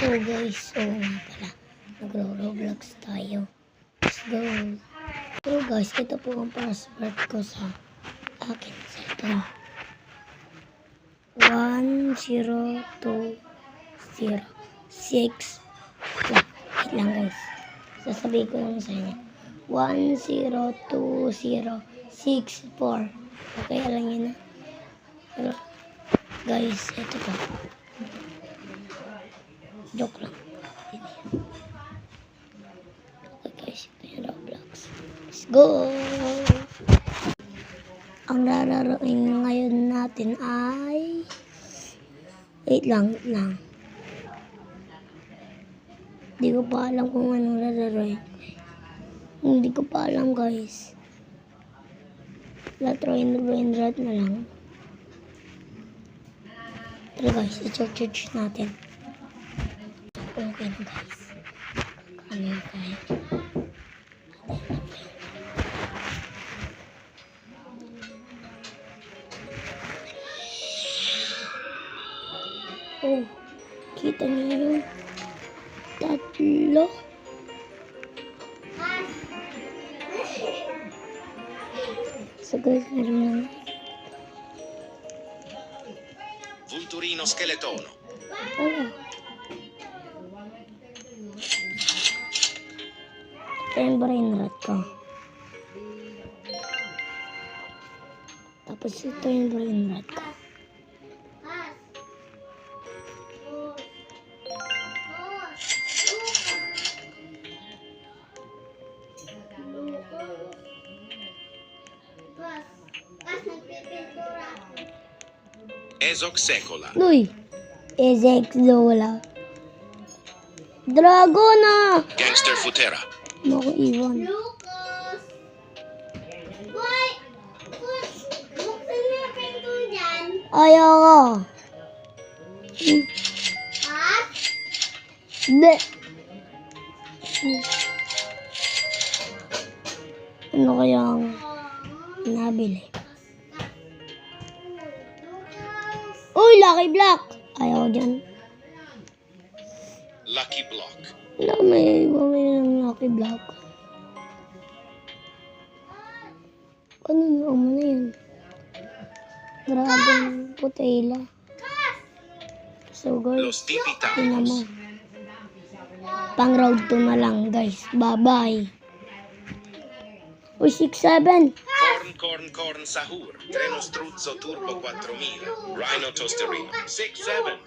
So guys, pala, nagro-roblox tayo. Let's go. So guys, ito po ang password ko sa akin cellphone. 10206. Wait lang guys. Sasabihin ko lang sa inyo. 1020664. Okay, alam niyo na. Pero, guys, ito po. Joke lang. Okay guys, ito yung Roblox. Let's go! Ang lalaroin ngayon natin ay... Wait lang. Hindi ko pa alam kung anong lalaroin. Hindi ko pa alam guys. Latroin na lang. Pero guys, i-church natin. Okay na guys. Ano tayo? Oh, kita niyo yung tatlo. So guys, meron na. Vulturino Skeletono. Wala. Ito yung brain rot ko. Tapos ito yung brain rot ko. Esoxecola. Uy! Ezek Zola. Dragona! Gangster Futera. Mo ko iwan. Lucas! Boy! Buksan mo yung pinto dyan. Ayaw ko. Ha? Hindi. Ano kaya ang nabili? Uy, Lucky Block! Ayaw ko dyan. Lucky Block. Wala, may bumili ng Lucky Block. Ano mo na yun? Dragon Putela. So guys, Los tingnan mo. Tipitangos. Pang round 2 na lang guys. Bye-bye. Uy, 6-7. Corn Sahur. Treno Struzzo Turbo 4000. Rhino Tosterino. 6-7.